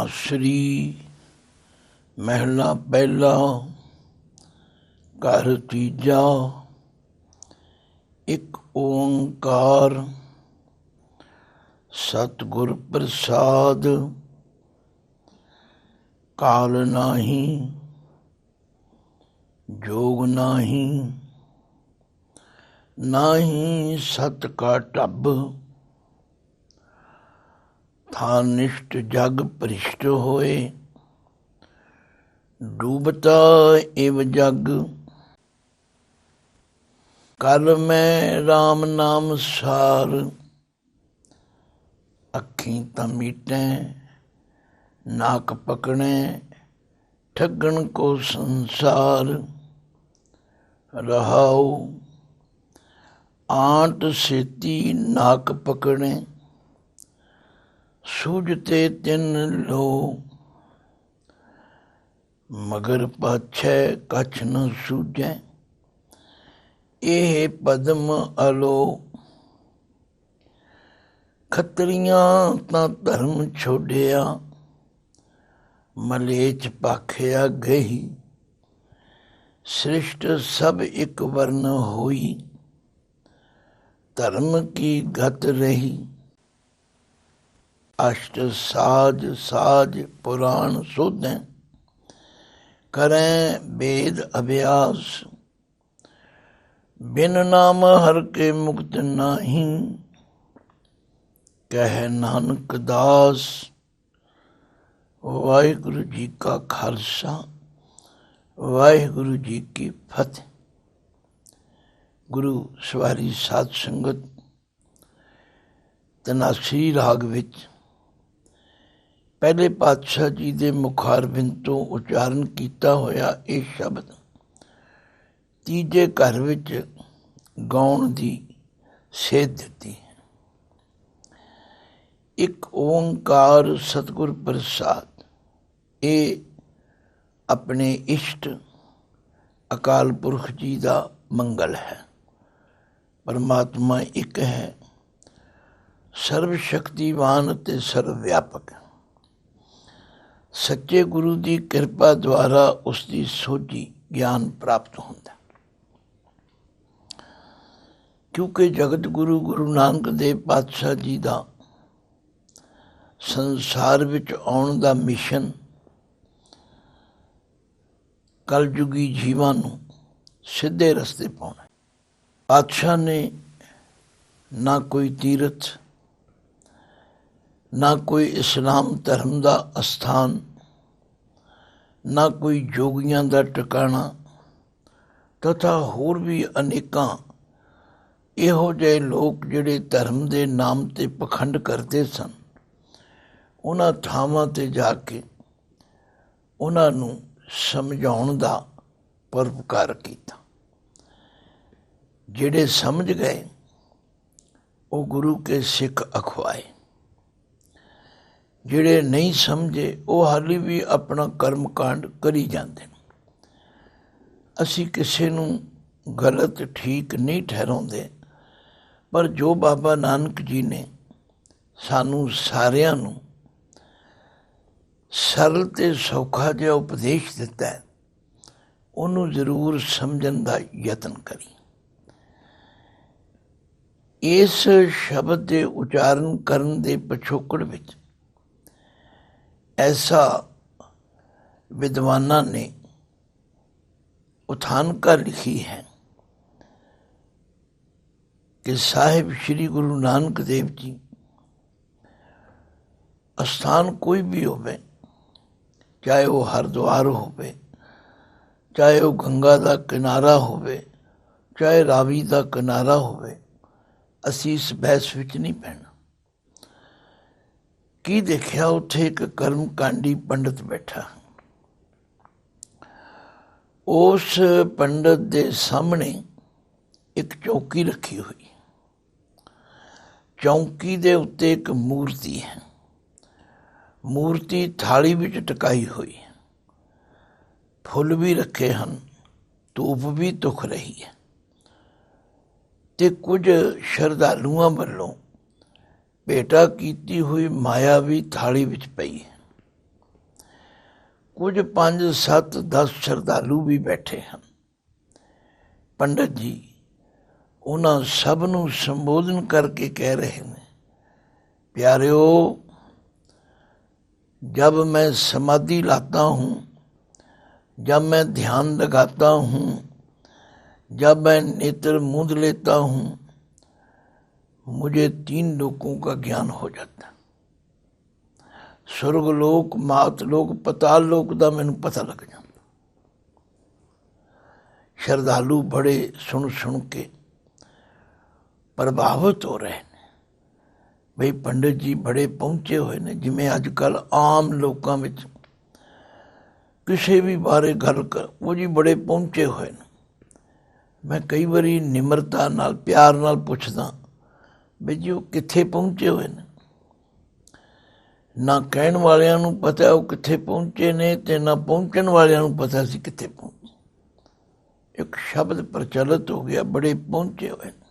बांसुरी महला पहला घर तीजा। एक ओंकार सतगुर प्रसाद। काल नाही जोग नाही, नाही सत का टब। था निष्ठ जग परिष्ट होए, डूबता एव जग। कल मैं राम नाम सार, अखी त मीटे नाक पकड़े। ठगन को संसार रहाओ, आंट सेती नाक पकड़े। सूझते तिन लो, मगर पाछे कछ न सूझे। एह पद्म अलो, खतरियां तां धर्म छोड़िया। मलेच पाखिया गही, सृष्ट सब एक वर्ण होई। धर्म की गत रही, अष्ट साज साज पुराण सोधें। करें वेद अभ्यास, बिन नाम हर के मुक्त नाही। कह नानक दास, वाहिगुरु जी का खालसा, वाहिगुरु जी की फतेह। गुरु सवारी साध संगत तनासरी राग विच पहले पातशाह जी दे मुखारबिंद तो उचारण किया होया ये शब्द तीजे घर विच गाउण दी सेध दिती है। एक ओंकार सतगुर प्रसाद, ये अपने इष्ट अकाल पुरख जी का मंगल है। परमात्मा एक है, सर्व शक्तिवान ते सर्व व्यापक। सच्चे गुरु की कृपा द्वारा उसकी सोझी ज्ञान प्राप्त होता। क्योंकि जगत गुरु गुरु नानक देव पातशाह जी का संसार विच आउण दा मिशन कलयुगी जीवां नूं सीधे रस्ते पाउणा। पातशाह ने ना कोई तीरथ, ना कोई इस्लाम धर्म का अस्थान, ना कोई जोगियां का टिकाणा, तथा होर भी अनेकां इहो जिहे लोग जिहड़े धर्म के नाम ते पखंड करते सन, उन्हां थावां ते जाके उन्हां नूं समझाउण दा परोपकार कीता। जिहड़े समझ गए वो गुरु के सिख अखवाए, जिहड़े नहीं समझे वो हाली भी अपना कर्म कांड करी जाते हैं। असी किसी नूं गलत ठीक नहीं ठहराउंदे, पर जो बाबा नानक जी ने सानू सारियां नूं सरल ते सौखा जिहा उपदेश दिता है, उन्होंने जरूर समझण का यतन करी। इस शब्द के उचारण करन दे पिछोकड़ विच ऐसा विद्वाना ने उठानका लिखी है कि साहिब श्री गुरु नानक देव जी अस्थान कोई भी होवे, चाहे वो हरिद्वार होवे, चाहे वो गंगा का किनारा होवे, चाहे रावी का किनारा होवे, असी इस बहस विच नहीं पैना। की देखिया उत्थे एक कर्मकांडी पंडित बैठा, उस पंडित दे सामने एक चौकी रखी हुई। चौकी दे उत्ते एक मूर्ति है, मूर्ति थाली विच टकाई हुई है, फुल भी रखे हैं, धूप भी तुख रही है, ते कुछ श्रद्धालुआं वल्लों भेटा कीती हुई माया भी थाली विच पई है। कुछ 5, 7, 10 श्रद्धालु भी बैठे हैं। पंडित जी उन्होंने सब नूं संबोधन करके कह रहे हैं, प्यारिओ, जब मैं समाधि लाता हूँ, जब मैं ध्यान लगाता हूँ, जब मैं नेत्र मूंद लेता हूँ, मुझे 3 लोकों का ज्ञान हो जाता। स्वर्गलोक, मातलोक, पताल लोक का मैनू पता लग जाता। श्रद्धालु बड़े सुन सुन के प्रभावित हो रहे हैं। बई पंडित जी बड़े पहुंचे हुए ने, जिमें अजकल आम लोगों में किसी भी बारे गल कर वो जी बड़े पहुंचे हुए ने। मैं कई बारी निमरता नाल प्यार नाल पुछदा, बई जी वो कित्थे पहुंचे हुए ने। ना कहण वालियां नूं पता वो कित्थे पहुंचे ने, ते ना पहुंचण वालियां नूं पता सी कित्थे पहुंचे। एक शब्द प्रचलित हो गया, बड़े पहुंचे हुए ने।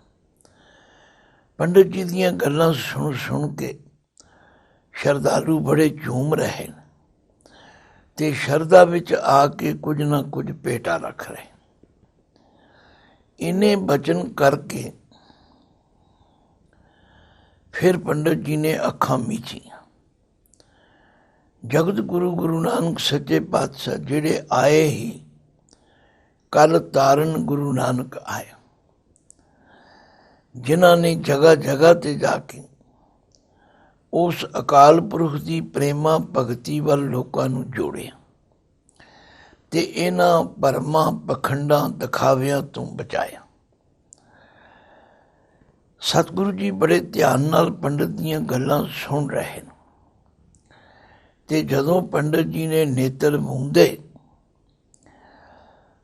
पंडित जी दीयां गल्लां सुन सुन के श्रद्धालु बड़े झूम रहे हैं ते शरधा विच आके कुछ ना कुछ पेटा रख रहे। इन्हें बचन करके फिर पंडित जी ने अखां मीचियां। जगत गुरु गुरु नानक सच्चे पातशाह जिहड़े आए ही कल तारन गुरु नानक आए, जिन्हां ने जगह जगह ते जाके उस अकाल पुरख की प्रेमा भगती वाल लोकां नूं जोड़िया ते इन्हां भरमां पखंडां दिखावियां तो बचाया। सतगुरु जी बड़े ध्यान नाल पंडित दीयां गल्लां सुन रहे हैं ते जदों पंडित जी ने नेत्र मूंदे,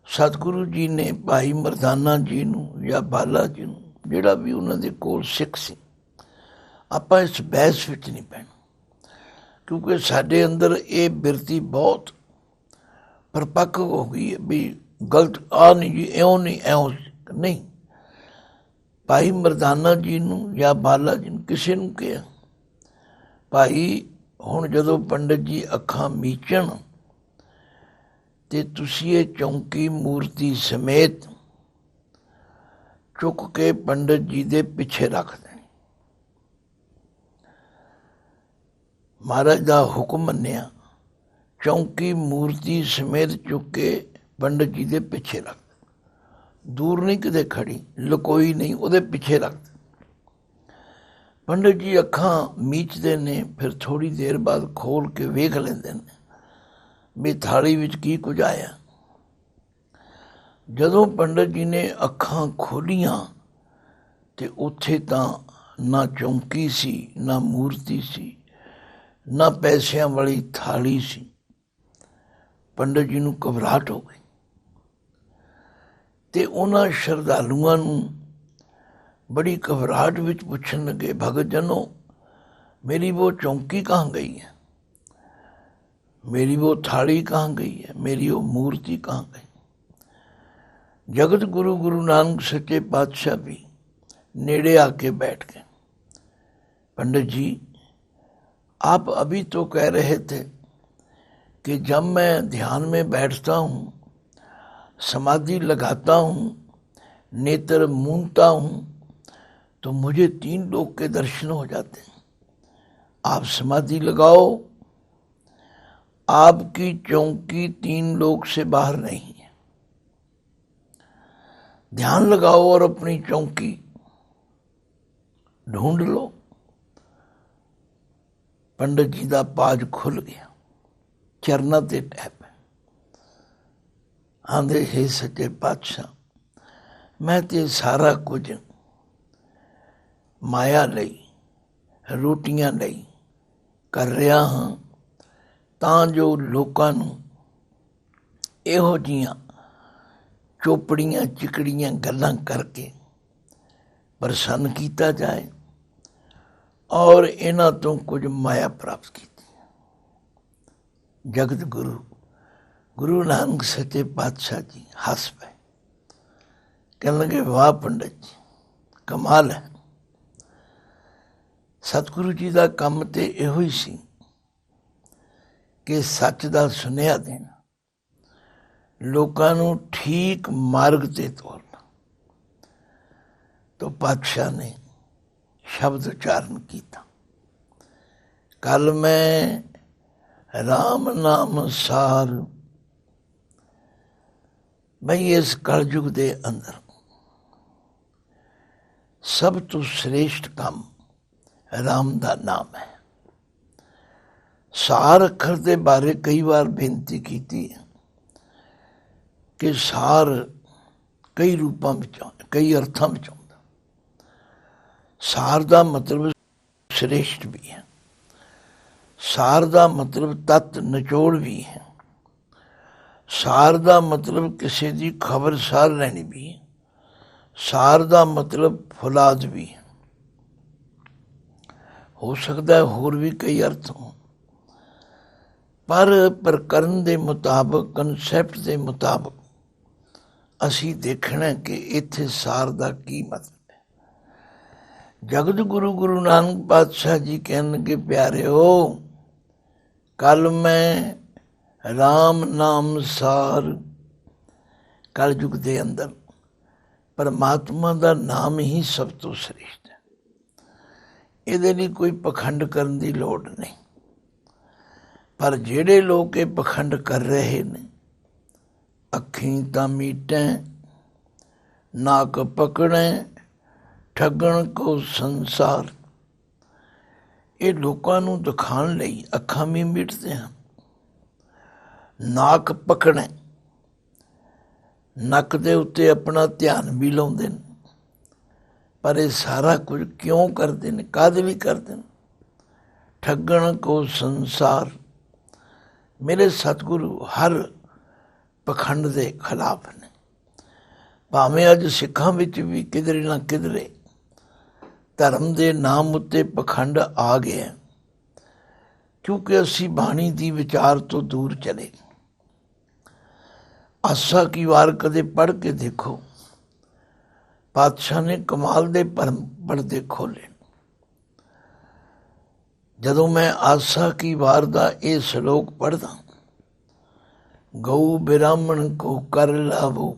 सतगुरु जी ने भाई मरदाना जी नूं या बाला जी नूं, जिहड़ा भी उन्हां दे कोल सिख सी, आपां इस बहस विच नहीं पैना, क्योंकि साडे अंदर ये बिरती बहुत परपक्क हो गई है भी गलत आ नहीं जी, इउं नहीं इउं नहीं। भाई मरदाना जी नूं या बाला जी नूं किसी नूं कहा, भाई हुण जदों पंडित जी अखां मीचण ते तुसीं ये चौंकी मूर्ति समेत चुक के पंडित जी दे पिछे रख देनी। महाराज का हुक्म मन्निया, चौंकी मूर्ति समेत चुक के पंडित जी दे पिछे रख दे। दूर नहीं किते खड़ी, लकोई नहीं, उहदे पिछे रख दे। पंडित जी अखां मीचते ने, फिर थोड़ी देर बाद खोल के वेख लेंदे ने भी थाली विच की कुछ आया। जदों पंडित जी ने अखां खोलियां ते उत्थे तां ना चौंकी सी, ना मूर्ति सी, ना पैसियां वाली थाली सी। पंडित जी नूं घबराहट हो गई ते उन्हां श्रद्धालुआं नूं बड़ी घबराहट विच पुछण लगे, भगत जनों, मेरी वो चौंकी कहाँ गई है, मेरी वो थाली कहाँ गई है, मेरी वो मूर्ति कहाँ गई। जगत गुरु गुरु नानक सच्चे पातशाह भी नेड़े आके बैठ गए। पंडित जी, आप अभी तो कह रहे थे कि जब मैं ध्यान में बैठता हूँ, समाधि लगाता हूँ, नेत्र मूंदता हूँ, तो मुझे 3 लोक के दर्शन हो जाते हैं। आप समाधि लगाओ, आपकी चौंकी 3 लोक से बाहर नहीं है। ध्यान लगाओ और अपनी चौंकी ढूंढ लो। पंडित जी का पाज खुल गया, चरना ते टैप आंदे, हे सच्चे पातशाह, मैं ते सारा कुछ माया लई, रोटियां लई कर रहा हाँ, तां जो लोकां नूं इहो जिहियां चोपड़ियां चिकड़ियां गल्लां करके प्रसन्न किया जाए और इन्हां तो कुछ माया प्राप्त की। जगत गुरु गुरु नानक सच्चे पातशाह जी हस पे, कहने लगे, वाह पंडित जी, कमाल है। सतगुरु जी का काम तो इहो ही सी कि सच का सुनेहा देना, लोगों को ठीक मार्ग ते तोरना। तो पातशाह ने शब्द उच्चारण किया, कल मैं राम नाम सार। बई इस कलयुग के अंदर सब तो श्रेष्ठ काम राम का नाम है। सार अखर के बारे कई बार बेनती की कि सार कई रूपों में कई अर्थों में आउंदा। सार का मतलब श्रेष्ठ भी है, सार का मतलब तत्त निचोड़ भी है, सार का मतलब किसी की खबर सार लेनी भी है, सार का मतलब फौलाद भी है। हो सकता है होर भी कई अर्थ हो, पर प्रकरण के मुताबिक कंसैप्ट के मुताबिक असी देखना कि इत्थे सार का की मतलब है। जगत गुरु गुरु नानक पातशाह जी कहने प्यारे हो, कल मैं राम नाम सार। कलयुग के अंदर परमात्मा का नाम ही सब तो श्रेष्ठ है। ਇਹਦੇ ਲਈ कोई पखंड करने की लोड़ नहीं, पर ਜਿਹੜੇ लोग ये पखंड कर रहे ने, अखीं तां मीटें नाक पकड़ें ठगण को संसार। ये लोगों को दिखाने लई अखां भी मीटते हैं, नाक पकड़ें, नक दे उत्ते अपना ध्यान भी लाउंदे ने। पर ये सारा कुछ क्यों करते हैं, कद भी करते हैं? ठगण को संसार। मेरे सतगुरु हर पखंड के खिलाफ ने। भावें अज सिखां विच भी किधरे ना किधरे धर्म के नाम उत्ते पखंड आ गए, क्योंकि असी बाणी की विचार तो दूर चले। आसा की वार कदे पढ़ के देखो, पातशाह ने कमाल दे पर्दे खोले। जदों मैं आसा की वार का यह श्लोक पढ़दा, गऊ ब्राह्मण को कर लावो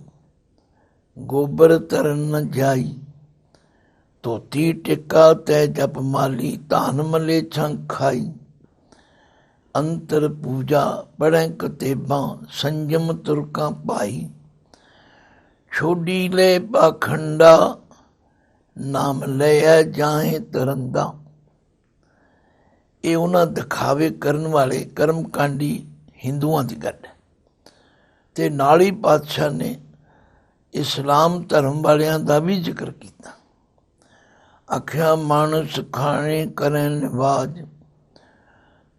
गोबर तरन न जाई, धोती टिक्का तै जप माली धान मले छंग खाई, अंतर पूजा पढ़ै कतेबा संयम तुरका पाई, छोड़ी ले पाखंडा नाम लिया जाए तरंदा। ये उन्हें दिखावे करने वाले कर्मकांडी हिंदुओं की गल है। ते नाल ही पातशाह ने इस्लाम धर्म वालियां दा भी जिक्र किया। आख्या मानस खाने करें निवाज,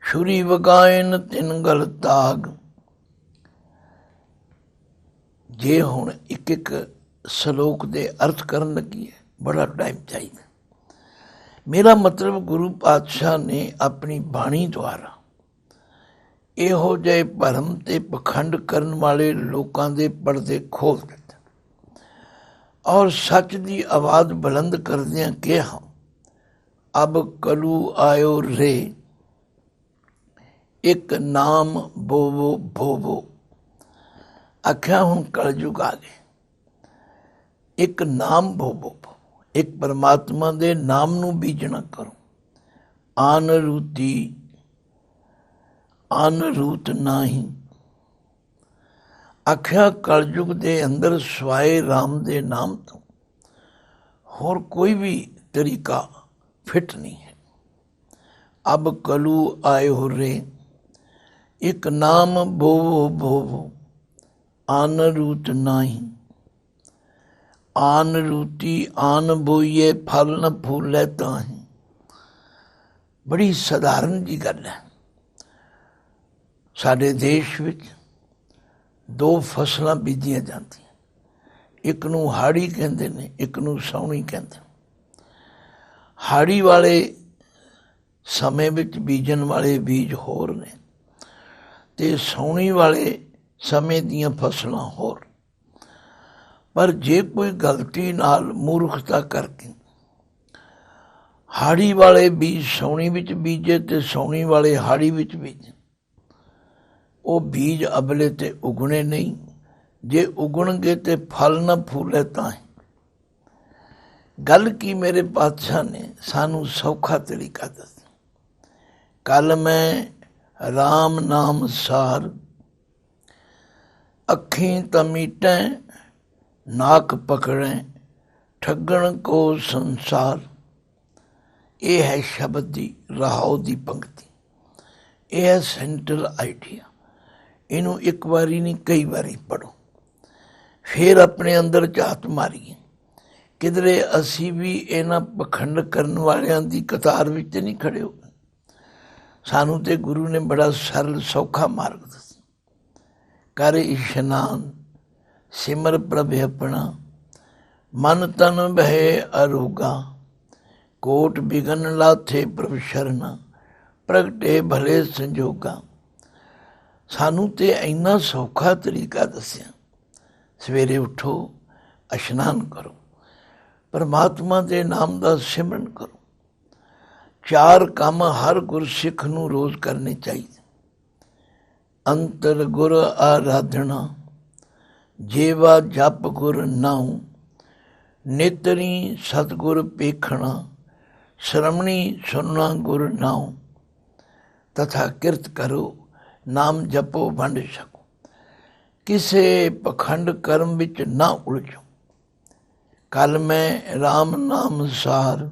छुरी वगायन तिन गल ताग। जे हुण एक एक श्लोक के अर्थ करन लगी है, बड़ा टाइम चाहिए। मेरा मतलब गुरु पातशाह ने अपनी बाणी द्वारा इहो जे भरम ते पखंड करने वाले लोगों के पर्दे खोल दिते और सच की आवाज़ बुलंद करदियां कहा, अब कलू आयो रे एक नाम बोवो भोवो। आख्या हुण कलयुग आ गए, एक नाम भोवो, एक परमात्मा के नाम नू बीजना करो। आन रूती आन रूत नाही। आख्या कलयुग के अंदर स्वाए राम के नाम तो होर कोई भी तरीका फिट नहीं है। अब कलू आए हो रे एक नाम भोवो भोवो, आन रूत नाही। आन रूती आन बोईए फल न फूलै ताही। बड़ी सधारण जी गल है। साडे देश विच दो फसलां बीजियां जांदियां, एक नूं हाड़ी कहंदे ने, एक नूं सौणी कहंदे। हाड़ी वाले समय विच बीजण वाले बीज होर ने ते सौणी वाले समय दीयां फसलां होर। पर जे कोई गलती नाल मूर्खता करके हाड़ी वाले बीज सौणी विच बीजे ते सौणी वाले हाड़ी विच बीजे ਉਹ ਬੀਜ ਅਬਲੇ ਤੇ ਉਗਣੇ ਨਹੀਂ, ਜੇ ਉਗਣਗੇ ਤੇ ਫਲ ਨਾ ਫੂਲੇ ਤਾਂ ਹੀ। ਗੱਲ ਕੀ ਮੇਰੇ ਪਾਤਸ਼ਾਹ ਨੇ ਸਾਨੂੰ ਸੌਖਾ ਤਰੀਕਾ ਦੱਸਿਆ। ਕੱਲ ਮੈਂ ਰਾਮ ਨਾਮ ਸਾਰ, ਅੱਖੀਂ ਤਮੀਟੈ ਨਾਕ ਪਕੜੈ, ਠੱਗਣ ਕੋ ਸੰਸਾਰ। ਇਹ ਹੈ ਸ਼ਬਦ ਦੀ ਰਹਾਉ ਦੀ ਪੰਕਤੀ, ਇਹ ਹੈ ਸੈਂਟਰਲ ਆਈਡੀਆ। ਇਹਨੂੰ ਇੱਕ ਵਾਰੀ ਨਹੀਂ ਕਈ ਵਾਰੀ ਪੜ੍ਹੋ, ਫਿਰ ਆਪਣੇ ਅੰਦਰ ਝਾਤ ਮਾਰੀਏ। ਕਿਧਰੇ ਅਸੀਂ ਵੀ ਇਹਨਾਂ ਪਖੰਡ ਕਰਨ ਵਾਲਿਆਂ ਦੀ ਕਤਾਰ ਵਿੱਚ ਨਹੀਂ ਖੜੇ ਹੋ। ਸਾਨੂੰ ਤੇ ਗੁਰੂ ਨੇ ਬੜਾ ਸਰਲ ਸੌਖਾ ਮਾਰਗ ਦੱਸਿਆ। ਕਰ ਇਸ਼ਨਾਨ ਸਿਮਰ ਪ੍ਰਭ ਆਪਣਾ, ਮਨ ਤਨ ਬਹਿ ਅਰੋਗਾ, ਕੋਟ ਬਿਗਨ ਲਾਥੇ ਪ੍ਰਭ ਸ਼ਰਨਾ, ਪ੍ਰਗਟੇ ਭਲੇ ਸੰਜੋਗਾ। ਸਾਨੂੰ ਤੇ ਇੰਨਾ ਸੌਖਾ ਤਰੀਕਾ ਦੱਸਿਆ। ਸਵੇਰੇ ਉੱਠੋ, ਇਸ਼ਨਾਨ ਕਰੋ, ਪਰਮਾਤਮਾ ਦੇ ਨਾਮ ਦਾ ਸਿਮਰਨ ਕਰੋ। 4 ਕੰਮ ਹਰ ਗੁਰਸਿੱਖ ਨੂੰ ਰੋਜ਼ ਕਰਨੇ ਚਾਹੀਦੇ। ਅੰਤਰ ਗੁਰ ਆਰਾਧਨਾ, ਜੇਵਾ ਜਪ ਗੁਰ ਨਾਉ, ਨੇਤਰੀ ਸਤਿਗੁਰ ਪੇਖਣਾ, ਸ਼ਰਮਣੀ ਸੁਨਣਾ ਗੁਰ ਨਾਉ। ਤਥਾ ਕਿਰਤ ਕਰੋ, ਨਾਮ ਜਪੋ ਵੰਡ ਛਕੋ, ਕਿਸੇ ਪਖੰਡ ਕਰਮ ਵਿੱਚ ਨਾ ਉਲਝੋ। ਕੱਲ ਮੈਂ ਰਾਮ ਨਾਮ ਸਾਰ,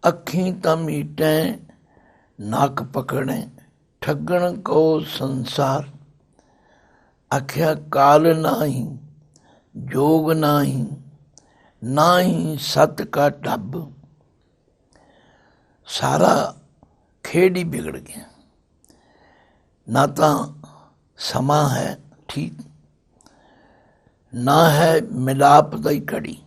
ਅੱਖੀਂ ਤਮੀਟੈ ਨਾਕ ਪਕੜੈ, ਠੱਗਣ ਕੋ ਸੰਸਾਰ। ਆਖਿਆ ਕਾਲ ਨਾਹੀ ਜੋਗ ਨਾਹੀ, ਨਾਹੀ ਸਤ ਕਾ ਢੱਬ। ਸਾਰਾ ਖੇਡ ਹੀ ਵਿਗੜ ਗਿਆ। ਨਾ ਤਾਂ ਸਮਾਂ ਹੈ ਠੀਕ, ਨਾ ਹੈ ਮਿਲਾਪ ਦੀ ਘੜੀ।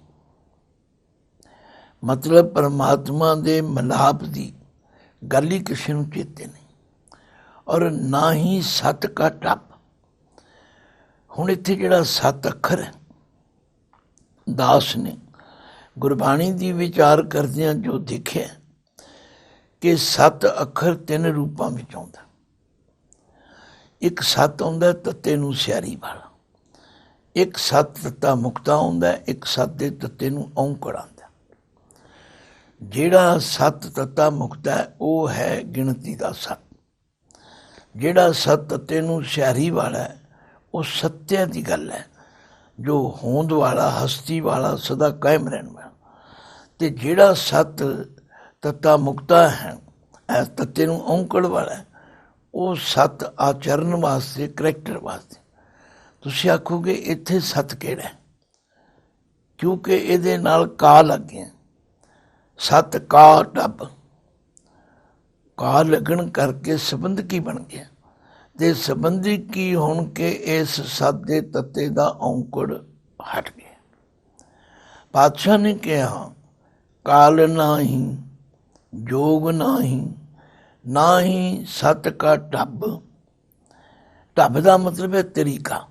ਮਤਲਬ ਪਰਮਾਤਮਾ ਦੇ ਮਿਲਾਪ ਦੀ ਗੱਲ ਹੀ ਕਿਸੇ ਨੂੰ ਚੇਤੇ ਨਹੀਂ, ਔਰ ਨਾ ਹੀ ਸਤ ਕਾ ਟੱਪ। ਹੁਣ ਇੱਥੇ ਜਿਹੜਾ 7 ਅੱਖਰ ਹੈ, ਦਾਸ ਨੇ ਗੁਰਬਾਣੀ ਦੀ ਵਿਚਾਰ ਕਰਦਿਆਂ ਜੋ ਦੇਖਿਆ ਕਿ 7 ਅੱਖਰ 3 ਰੂਪਾਂ ਵਿੱਚ ਆਉਂਦਾ। ਇੱਕ 7 ਆਉਂਦਾ ਤੱਤੇ ਨੂੰ ਸਿਆਰੀ ਵਾਲਾ, ਇੱਕ 7 ਤੱਤਾ ਮੁਕਤਾ ਆਉਂਦਾ, ਇੱਕ 7 ਦੇ ਤੱਤੇ ਨੂੰ ਔਂਕੜ ਆਉਂਦਾ। ਜਿਹੜਾ 7 ਤੱਤਾ ਮੁਕਤਾ ਹੈ ਉਹ ਹੈ ਗਿਣਤੀ ਦਾ 7। ਜਿਹੜਾ 7 ਤੱਤੇ ਨੂੰ ਸਿਆਰੀ ਵਾਲਾ ਹੈ ਉਹ ਸੱਤਿਆ ਦੀ ਗੱਲ ਹੈ, ਜੋ ਹੋਂਦ ਵਾਲਾ, ਹਸਤੀ ਵਾਲਾ, ਸਦਾ ਕਾਇਮ ਰਹਿਣ ਵਾਲਾ। ਤੇ ਜਿਹੜਾ 7 ਤੱਤਾ ਮੁਕਤਾ ਹੈ, ਇਸ ਤੱਤੇ ਨੂੰ ਔਂਕੜ ਵਾਲਾ ਹੈ, ਉਹ 7 ਆਚਰਨ ਵਾਸਤੇ, ਕਰੈਕਟਰ ਵਾਸਤੇ। ਤੁਸੀਂ ਆਖੋਗੇ ਇੱਥੇ 7 ਕਿਹੜਾ ਹੈ? ਕਿਉਂਕਿ ਇਹਦੇ ਨਾਲ ਕਾ ਲੱਗ ਗਿਆ। 7 ਕਾ ਟੱਬ, ਕਾ ਲੱਗਣ ਕਰਕੇ ਸੰਬੰਧ ਕੀ ਬਣ ਗਿਆ? ਤੇ ਸੰਬੰਧੀ ਕੀ ਹੋਣ ਕੇ ਇਸ 7 ਦੇ ਤੱਤੇ ਦਾ ਔਂਕੜ ਹਟ ਗਿਆ। ਪਾਤਸ਼ਾਹ ਨੇ ਕਿਹਾ ਕਾਲ ਨਾਹੀ ਜੋਗ ਨਾਹੀ, ਨਾਹੀ ਸਤ ਕਾ ਢੱਬ। ਢੱਬ ਦਾ ਮਤਲਬ ਹੈ ਤਰੀਕਾ।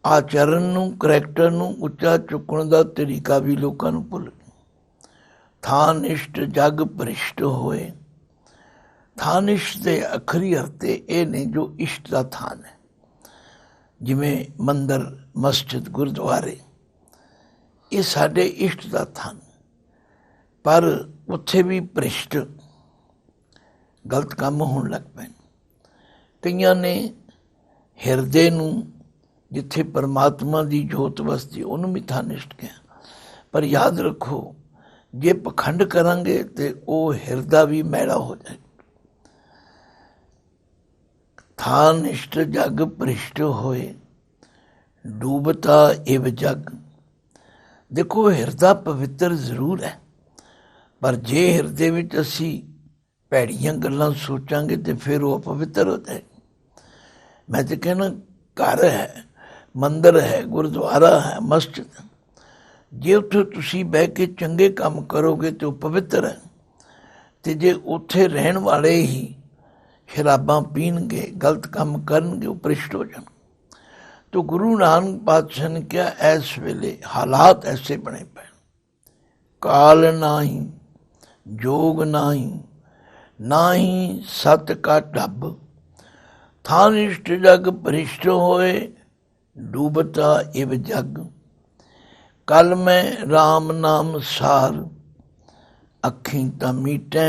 ਆਚਰਨ ਨੂੰ, ਕਰੈਕਟਰ ਨੂੰ ਉੱਚਾ ਚੁੱਕਣ ਦਾ ਤਰੀਕਾ ਵੀ ਲੋਕਾਂ ਨੂੰ ਭੁੱਲ ਗਿਆ। ਥਾਨ ਇਸ਼ਟ ਜਗ ਭ੍ਰਿਸ਼ਟ ਹੋਏ। ਥਾਨ ਇਸ਼ਟ ਦੇ ਅਖਰੀ ਅਰਥੇ ਇਹ ਨੇ ਜੋ ਇਸ਼ਟ ਦਾ ਥਾਨ ਹੈ, ਜਿਵੇਂ ਮੰਦਰ, ਮਸਜਿਦ, ਗੁਰਦੁਆਰੇ, ਇਹ ਸਾਡੇ ਇਸ਼ਟ ਦਾ ਥਾਨ। ਪਰ ਉੱਥੇ ਵੀ ਭ੍ਰਿਸ਼ਟ ਗਲਤ ਕੰਮ ਹੋਣ ਲੱਗ ਪਏ। ਕਈਆਂ ਨੇ ਹਿਰਦੇ ਨੂੰ, ਜਿੱਥੇ ਪਰਮਾਤਮਾ ਦੀ ਜੋਤ ਵਸਦੀ, ਉਹਨੂੰ ਵੀ ਥਾਨਿਸ਼ਟ ਕਿਹਾ। ਪਰ ਯਾਦ ਰੱਖੋ, ਜੇ ਪਖੰਡ ਕਰਾਂਗੇ ਤੇ ਉਹ ਹਿਰਦਾ ਵੀ ਮੈਲਾ ਹੋ ਜਾਏ। ਥਾਨ ਇਸ਼ਟ ਜਗ ਭ੍ਰਿਸ਼ਟ ਹੋਏ, ਡੂਬਤਾ ਇਵ ਜਗ। ਦੇਖੋ, ਹਿਰਦਾ ਪਵਿੱਤਰ ਜ਼ਰੂਰ ਹੈ, ਪਰ ਜੇ ਹਿਰਦੇ ਵਿੱਚ ਅਸੀਂ ਭੈੜੀਆਂ ਗੱਲਾਂ ਸੋਚਾਂਗੇ ਤੇ ਫਿਰ ਉਹ ਅਪਵਿੱਤਰ ਹੋ ਜਾਏ। ਮੈਂ ਤਾਂ ਕਹਿਣਾ, ਘਰ ਹੈ, ਮੰਦਰ ਹੈ, ਗੁਰਦੁਆਰਾ ਹੈ, ਮਸਜਿਦ, ਜੇ ਉੱਥੇ ਤੁਸੀਂ ਬਹਿ ਕੇ ਚੰਗੇ ਕੰਮ ਕਰੋਗੇ ਤਾਂ ਉਹ ਪਵਿੱਤਰ ਹੈ। ਅਤੇ ਜੇ ਉੱਥੇ ਰਹਿਣ ਵਾਲੇ ਹੀ ਸ਼ਰਾਬਾਂ ਪੀਣਗੇ, ਗਲਤ ਕੰਮ ਕਰਨਗੇ, ਉਹ ਭ੍ਰਿਸ਼ਟ ਹੋ ਜਾਣ। ਤਾਂ ਗੁਰੂ ਨਾਨਕ ਪਾਤਸ਼ਾਹ ਨੇ ਕਿਹਾ, ਇਸ ਵੇਲੇ ਹਾਲਾਤ ਐਸੇ ਬਣੇ ਪਏ, ਕਾਲ ਨਾਹੀ ਜੋਗ ਨਾਹੀ, ਨਾਹੀ ਸਤ ਕਾ ਢੱਬ। ਥਾਨ ਇਸ਼ਟ ਜਗ ਭ੍ਰਿਸ਼ਟ ਹੋਏ, ਡੂਬਤਾ ਇਵ ਜਗ। कल में राम नाम सार, अखी ता मीटै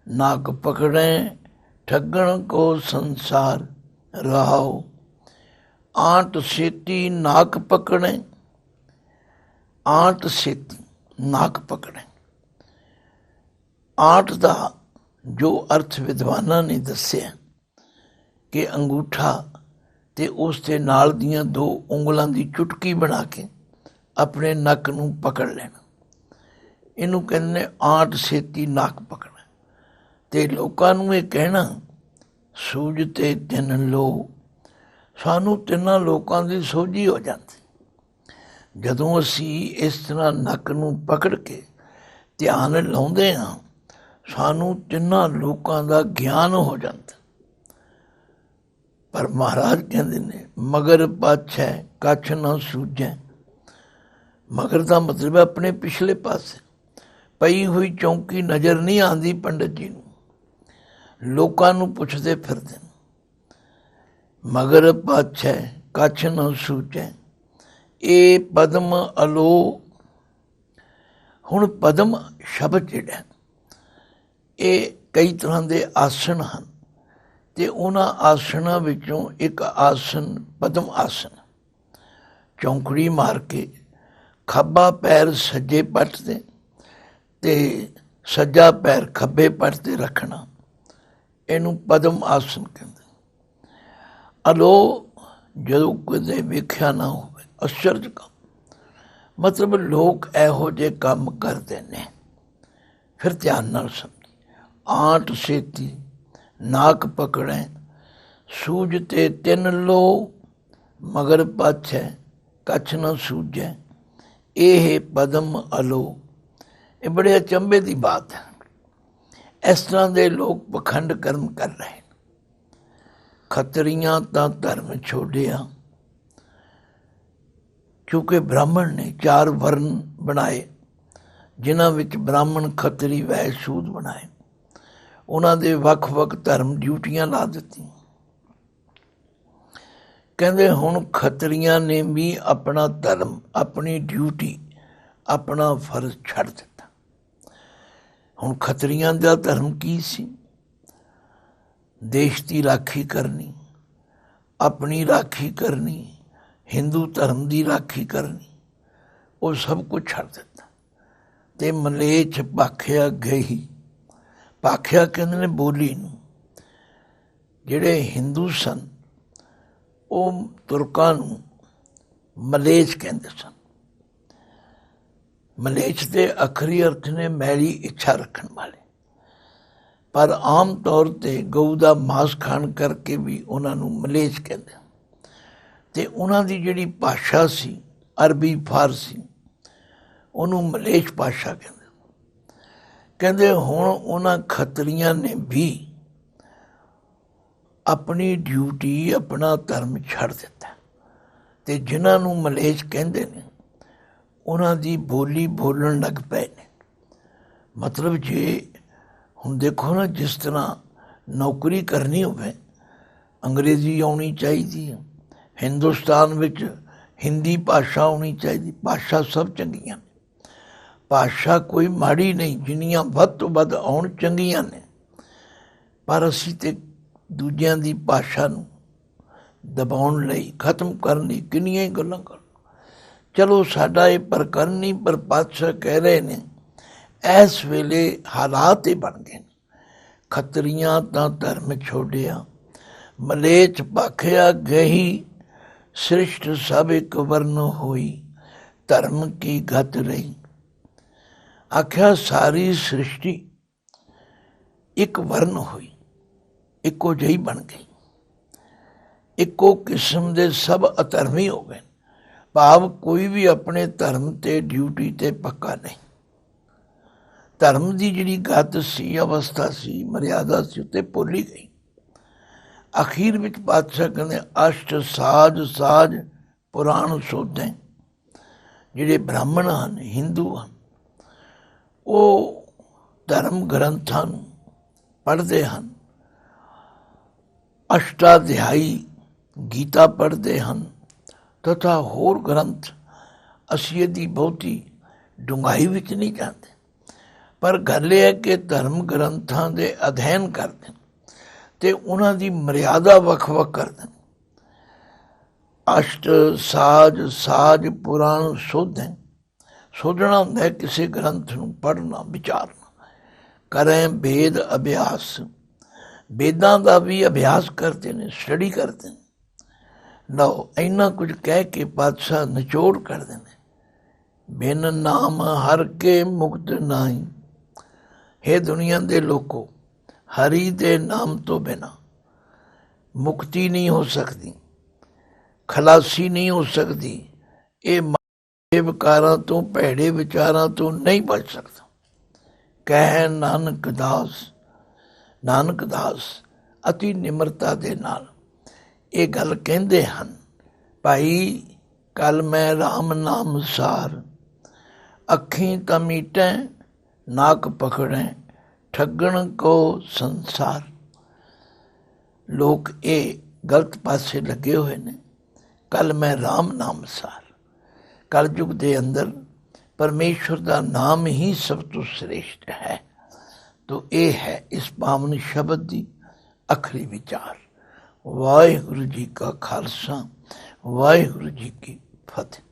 नाक पकड़े, ठगण को संसार रहाओ। आंट सेती नाक पकड़े, आंट सेती नाक पकड़े। आंट का जो अर्थ विद्वाना ने दस्या कि अंगूठा ते उस दे नाल दियां दो उंगलों की चुटकी बना के अपने नक नूं पकड़ लेना, इनू कहते आंट सेती नक पकड़ना। ते लोकां नूं ये कहना सूझ ते तिन लो, सानू तिन्हां लोकां दी सोझी हो जाती। जदों असी इस तरह नक नूं पकड़ के ध्यान लाउंदे हां, सानू तिन्हां लोकां दा ज्ञान हो जाता। पर महाराज कहते ने मगर पाछै कछ ना सूझै। मगर का मतलब है अपने पिछले पासे पई हुई चौंकी नज़र नहीं आती पंडित जी नूं, लोकां नूं पुछदे फिरदे। मगर पाछै कछ न सूझै, ए पद्म अलो। हुण पद्म शब्द जिहड़ा ये कई तरह के आसन हैं, ते उन्हां आसनां विचों एक आसन पद्म आसन। चौंकड़ी मार के खब्बा पैर सज्जे पट ते सज्जा पैर खब्बे पट ते रखना, इनू पद्म आसन कहते। अलो जदों कदे वेख्या ना हो, आश्चर्य काम, मतलब लोग इहो जे काम करते ने। फिर ध्यान नाल समझी। आंट सेती नाक पकड़े, सूझ ते तिन लो, मगर पाछै कछ न सूझै, ਇਹ ਪਦਮ ਅਲੋ। ਇਹ ਬੜੇ ਅਚੰਭੇ ਦੀ ਬਾਤ ਹੈ। ਇਸ ਤਰ੍ਹਾਂ ਦੇ ਲੋਕ ਪਖੰਡ ਕਰਮ ਕਰ ਰਹੇ। ਖੱਤਰੀਆਂ ਤਾਂ ਧਰਮ ਛੋੜਿਆ, ਕਿਉਂਕਿ ਬ੍ਰਾਹਮਣ ਨੇ 4 ਵਰਨ ਬਣਾਏ, ਜਿਨ੍ਹਾਂ ਵਿੱਚ ਬ੍ਰਾਹਮਣ ਖੱਤਰੀ ਵੈਸ਼ ਸ਼ੂਦ ਬਣਾਏ। ਉਹਨਾਂ ਦੇ ਵੱਖ-ਵੱਖ ਧਰਮ ਡਿਊਟੀਆਂ ਲਾ ਦਿੱਤੀਆਂ। कहते हुण खतरियां ने भी अपना धर्म, अपनी ड्यूटी, अपना फर्ज छड़ दिता। हुण खतरियां दा धर्म की सी? देश की राखी करनी, अपनी राखी करनी, हिंदू धर्म की राखी करनी, वो सब कुछ छड़ दिता। ते मलेच भाखिया गई, भाखिया कहते ने बोली नूं। जिहड़े हिंदू सन ਉਹ ਤੁਰਕਾਂ ਨੂੰ ਮਲੇਛ ਕਹਿੰਦੇ ਸਨ। ਮਲੇਛ ਦੇ ਅਖਰੀ ਅਰਥ ਨੇ ਮੈਲੀ ਇੱਛਾ ਰੱਖਣ ਵਾਲੇ। ਪਰ ਆਮ ਤੌਰ ਤੇ ਗਊ ਦਾ ਮਾਸ ਖਾਣ ਕਰਕੇ ਵੀ ਉਹਨਾਂ ਨੂੰ ਮਲੇਛ ਕਹਿੰਦੇ। ਤੇ ਉਹਨਾਂ ਦੀ ਜਿਹੜੀ ਭਾਸ਼ਾ ਸੀ ਅਰਬੀ ਫਾਰਸੀ, ਉਹਨੂੰ ਮਲੇਛ ਭਾਸ਼ਾ ਕਹਿੰਦੇ। ਕਹਿੰਦੇ ਹੁਣ ਉਹਨਾਂ ਖੱਤਰੀਆਂ ਨੇ ਵੀ अपनी ड्यूटी, अपना धर्म छड़ दिता। ते जिन्हां नूं मलेच कहंदे ने उन्हां दी बोली बोलण लग पए ने। मतलब जे हुण देखो ना, जिस तरह नौकरी करनी होवे अंग्रेजी आउणी चाहीदी है, हिंदुस्तान विच हिंदी भाषा आउणी चाहीदी। भाषा सब चंगियां ने, भाषा कोई माड़ी नहीं, जिन्नियां वध तों वध आउण चंगियां ने। पर असीं ते ਦੂਜਿਆਂ ਦੀ ਭਾਸ਼ਾ ਨੂੰ ਦਬਾਉਣ ਲਈ, ਖਤਮ ਕਰਨ ਲਈ ਕਿੰਨੀਆਂ ਹੀ ਗੱਲਾਂ ਕਰ। ਚਲੋ ਸਾਡਾ ਇਹ ਪ੍ਰਕਰਨ ਨਹੀਂ, ਪਰ ਪਾਤਸ਼ਾਹ ਕਹਿ ਰਹੇ ਨੇ ਇਸ ਵੇਲੇ ਹਾਲਾਤ ਇਹ ਬਣ ਗਏ ਨੇ। ਖੱਤਰੀਆਂ ਤਾਂ ਧਰਮ ਛੋੜਿਆ, ਮਲੇਚ ਭਾਖਿਆ ਗਹੀ, ਸ੍ਰਿਸ਼ਟ ਸਭ ਇੱਕ ਵਰਨ ਹੋਈ, ਧਰਮ ਕੀ ਗਤ ਰਹੀ। ਆਖਿਆ ਸਾਰੀ ਸ੍ਰਿਸ਼ਟੀ ਇੱਕ ਵਰਨ ਹੋਈ, ਇੱਕੋ ਜਿਹੀ ਬਣ ਗਈ। ਇੱਕੋ ਕਿਸਮ ਦੇ ਸਭ ਅਧਰਮੀ ਹੋ ਗਏ। ਭਾਵ ਕੋਈ ਵੀ ਆਪਣੇ ਧਰਮ ਤੇ ਡਿਊਟੀ ਤੇ ਪੱਕਾ ਨਹੀਂ। ਧਰਮ ਦੀ ਜਿਹੜੀ ਗਤ ਸੀ, ਅਵਸਥਾ ਸੀ, ਮਰਿਆਦਾ ਸੀ, ਉੱਤੇ ਭੁੱਲ ਹੀ ਗਈ। ਅਖੀਰ ਵਿੱਚ ਪਾਤਸ਼ਾਹ ਕਹਿੰਦੇ ਅਸ਼ਟ ਸਾਜ ਸਾਜ ਪੁਰਾਣ ਸੋਧੇ। ਜਿਹੜੇ ਬ੍ਰਾਹਮਣ ਹਨ, ਹਿੰਦੂ ਹਨ, ਉਹ ਧਰਮ ਗ੍ਰੰਥਾਂ ਨੂੰ ਪੜ੍ਹਦੇ ਹਨ, ਅਸ਼ਟਾਧਿਆਈ ਗੀਤਾ ਪੜ੍ਹਦੇ ਹਨ ਤਥਾ ਹੋਰ ਗ੍ਰੰਥ। ਅਸੀਂ ਇਹਦੀ ਬਹੁਤੀ ਡੂੰਘਾਈ ਵਿੱਚ ਨਹੀਂ ਜਾਂਦੇ, ਪਰ ਗੱਲ ਇਹ ਹੈ ਕਿ ਧਰਮ ਗ੍ਰੰਥਾਂ ਦੇ ਅਧਿਐਨ ਕਰਦੇ ਅਤੇ ਉਹਨਾਂ ਦੀ ਮਰਿਆਦਾ ਵੱਖ ਵੱਖ ਕਰਦੇ। ਅਸ਼ਟ ਸਾਜ ਪੁਰਾਣ ਸੋਧਣਾ ਹੁੰਦਾ ਕਿਸੇ ਗ੍ਰੰਥ ਨੂੰ ਪੜ੍ਹਨਾ ਵਿਚਾਰਨਾ। ਕਰੇ ਵੇਦ ਅਭਿਆਸ, ਵੇਦਾਂ ਦਾ ਵੀ ਅਭਿਆਸ ਕਰਦੇ ਨੇ, ਸਟੱਡੀ ਕਰਦੇ ਨੇ। ਲਓ ਇੰਨਾ ਕੁਝ ਕਹਿ ਕੇ ਪਾਤਸ਼ਾਹ ਨਿਚੋੜ ਕਰਦੇ ਨੇ, ਬਿਨ ਨਾਮ ਹਰ ਕੇ ਮੁਕਤ ਨਾਹੀ। ਹੇ ਦੁਨੀਆ ਦੇ ਲੋਕੋ, ਹਰੀ ਦੇ ਨਾਮ ਤੋਂ ਬਿਨਾਂ ਮੁਕਤੀ ਨਹੀਂ ਹੋ ਸਕਦੀ, ਖਲਾਸੀ ਨਹੀਂ ਹੋ ਸਕਦੀ। ਇਹ ਵਿਕਾਰਾਂ ਤੋਂ, ਭੈੜੇ ਵਿਚਾਰਾਂ ਤੋਂ ਨਹੀਂ ਬਚ ਸਕਦਾ। ਕਹਿ ਨਾਨਕ ਦਾਸ ਅਤੀ ਨਿਮਰਤਾ ਦੇ ਨਾਲ ਇਹ ਗੱਲ ਕਹਿੰਦੇ ਹਨ। ਭਾਈ ਕੱਲ ਮੈਂ ਰਾਮ ਨਾਮ ਸਾਰ, ਅੱਖੀਂ ਤਾਂ ਮੀਟੈ ਨਾਕ ਪਕੜੈ, ਠੱਗਣ ਕੋ ਸੰਸਾਰ। ਲੋਕ ਇਹ ਗਲਤ ਪਾਸੇ ਲੱਗੇ ਹੋਏ ਨੇ। ਕੱਲ ਮੈਂ ਰਾਮ ਨਾਮ ਸਾਰ, ਕਲਯੁਗ ਦੇ ਅੰਦਰ ਪਰਮੇਸ਼ਵਰ ਦਾ ਨਾਮ ਹੀ ਸਭ ਤੋਂ ਸ੍ਰੇਸ਼ਟ ਹੈ। ਤੋ ਇਹ ਹੈ ਇਸ ਪਾਵਨ ਸ਼ਬਦ ਦੀ ਅਖਰੀ ਵਿਚਾਰ। ਵਾਹਿਗੁਰੂ ਜੀ ਕਾ ਖਾਲਸਾ, ਵਾਹਿਗੁਰੂ ਜੀ ਕੀ ਫਤਿਹ।